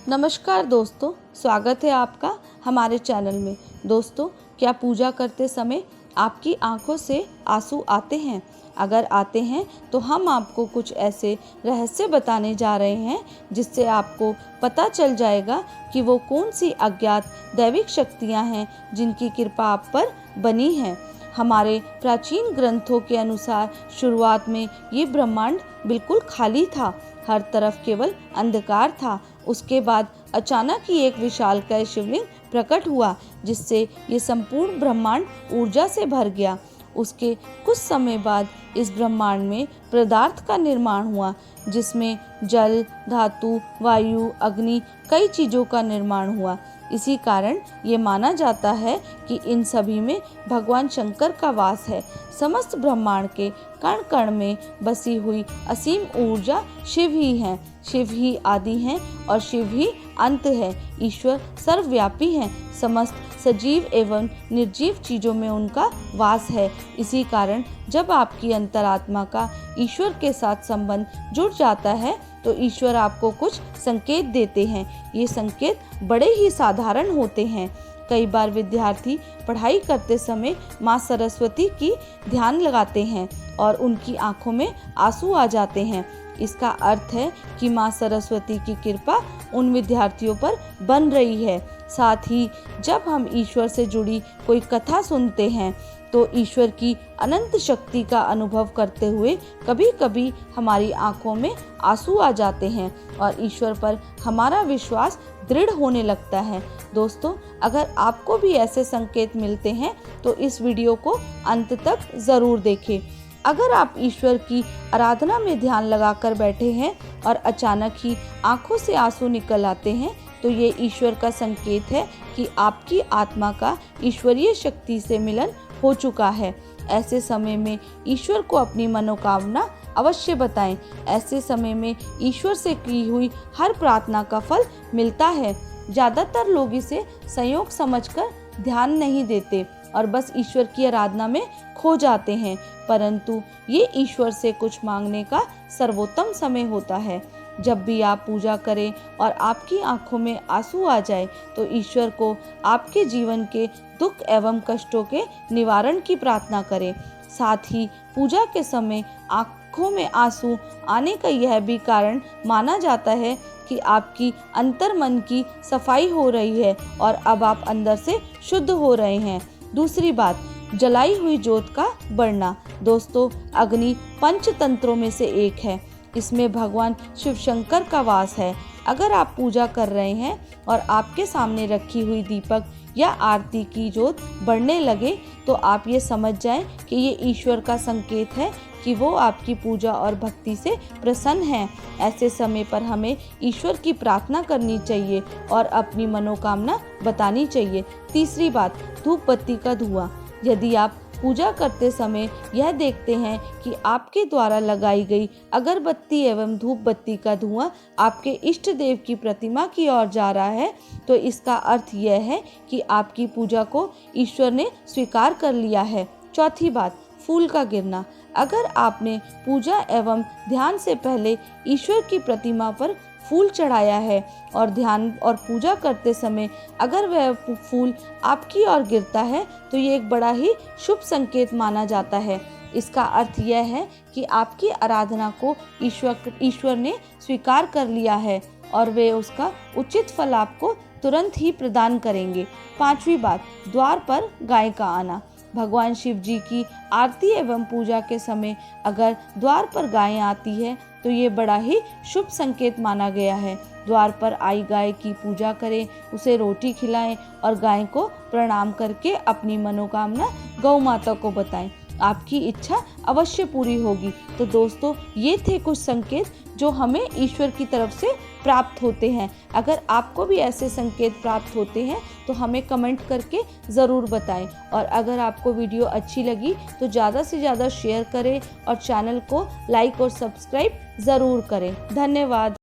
नमस्कार दोस्तों, स्वागत है आपका हमारे चैनल में। दोस्तों, क्या पूजा करते समय आपकी आंखों से आंसू आते हैं? अगर आते हैं तो हम आपको कुछ ऐसे रहस्य बताने जा रहे हैं जिससे आपको पता चल जाएगा कि वो कौन सी अज्ञात दैविक शक्तियां हैं जिनकी कृपा आप पर बनी है। हमारे प्राचीन ग्रंथों के अनुसार शुरुआत में ये ब्रह्मांड बिल्कुल खाली था, हर तरफ केवल अंधकार था। उसके बाद अचानक ही एक विशालकाय शिवलिंग प्रकट हुआ जिससे ये संपूर्ण ब्रह्मांड ऊर्जा से भर गया। उसके कुछ समय बाद इस ब्रह्मांड में पदार्थ का निर्माण हुआ जिसमें जल, धातु, वायु, अग्नि, कई चीज़ों का निर्माण हुआ। इसी कारण ये माना जाता है कि इन सभी में भगवान शंकर का वास है। समस्त ब्रह्मांड के कण कण में बसी हुई असीम ऊर्जा शिव ही है। शिव ही आदि हैं और शिव ही अंत है। ईश्वर सर्वव्यापी हैं। समस्त सजीव एवं निर्जीव चीज़ों में उनका वास है। इसी कारण जब आपकी अंतरात्मा का ईश्वर के साथ संबंध जुड़ जाता है तो ईश्वर आपको कुछ संकेत देते हैं। ये संकेत बड़े ही साधारण होते हैं। कई बार विद्यार्थी पढ़ाई करते समय माँ सरस्वती की ध्यान लगाते हैं और उनकी आंखों में आंसू आ जाते हैं। इसका अर्थ है कि माँ सरस्वती की कृपा उन विद्यार्थियों पर बन रही है। साथ ही जब हम ईश्वर से जुड़ी कोई कथा सुनते हैं तो ईश्वर की अनंत शक्ति का अनुभव करते हुए कभी कभी हमारी आंखों में आंसू आ जाते हैं और ईश्वर पर हमारा विश्वास दृढ़ होने लगता है। दोस्तों, अगर आपको भी ऐसे संकेत मिलते हैं तो इस वीडियो को अंत तक ज़रूर देखें। अगर आप ईश्वर की आराधना में ध्यान लगाकर बैठे हैं और अचानक ही आंखों से आंसू निकल आते हैं तो ये ईश्वर का संकेत है कि आपकी आत्मा का ईश्वरीय शक्ति से मिलन हो चुका है। ऐसे समय में ईश्वर को अपनी मनोकामना अवश्य बताएं। ऐसे समय में ईश्वर से की हुई हर प्रार्थना का फल मिलता है। ज़्यादातर लोग इसे संयोग समझकर ध्यान नहीं देते और बस ईश्वर की आराधना में खो जाते हैं, परंतु ये ईश्वर से कुछ मांगने का सर्वोत्तम समय होता है। जब भी आप पूजा करें और आपकी आंखों में आंसू आ जाए तो ईश्वर को आपके जीवन के दुख एवं कष्टों के निवारण की प्रार्थना करें। साथ ही पूजा के समय आंखों में आंसू आने का यह भी कारण माना जाता है कि आपकी अंतर मन की सफाई हो रही है और अब आप अंदर से शुद्ध हो रहे हैं। दूसरी बात, जलाई हुई ज्योत का बढ़ना। दोस्तों, अग्नि पंचतंत्रों में से एक है। इसमें भगवान शिव शंकर का वास है। अगर आप पूजा कर रहे हैं और आपके सामने रखी हुई दीपक या आरती की ज्योत बढ़ने लगे तो आप ये समझ जाएं कि ये ईश्वर का संकेत है कि वो आपकी पूजा और भक्ति से प्रसन्न हैं। ऐसे समय पर हमें ईश्वर की प्रार्थना करनी चाहिए और अपनी मनोकामना बतानी चाहिए। तीसरी बात, धूप बत्ती का धुआं। यदि आप पूजा करते समय यह देखते हैं कि आपके द्वारा लगाई गई अगरबत्ती एवं धूप बत्ती का धुआं आपके इष्ट देव की प्रतिमा की ओर जा रहा है तो इसका अर्थ यह है कि आपकी पूजा को ईश्वर ने स्वीकार कर लिया है। चौथी बात, फूल का गिरना। अगर आपने पूजा एवं ध्यान से पहले ईश्वर की प्रतिमा पर फूल चढ़ाया है और ध्यान और पूजा करते समय अगर वह फूल आपकी ओर गिरता है तो ये एक बड़ा ही शुभ संकेत माना जाता है। इसका अर्थ यह है कि आपकी आराधना को ईश्वर ने स्वीकार कर लिया है और वे उसका उचित फल आपको तुरंत ही प्रदान करेंगे। पांचवी बात, द्वार पर गाय का आना। भगवान शिव जी की आरती एवं पूजा के समय अगर द्वार पर गायें आती है तो ये बड़ा ही शुभ संकेत माना गया है। द्वार पर आई गाय की पूजा करें, उसे रोटी खिलाएं और गाय को प्रणाम करके अपनी मनोकामना गौ माता को बताएं। आपकी इच्छा अवश्य पूरी होगी। तो दोस्तों, ये थे कुछ संकेत जो हमें ईश्वर की तरफ से प्राप्त होते हैं। अगर आपको भी ऐसे संकेत प्राप्त होते हैं तो हमें कमेंट करके ज़रूर बताएं और अगर आपको वीडियो अच्छी लगी तो ज़्यादा से ज़्यादा शेयर करें और चैनल को लाइक और सब्सक्राइब ज़रूर करें। धन्यवाद।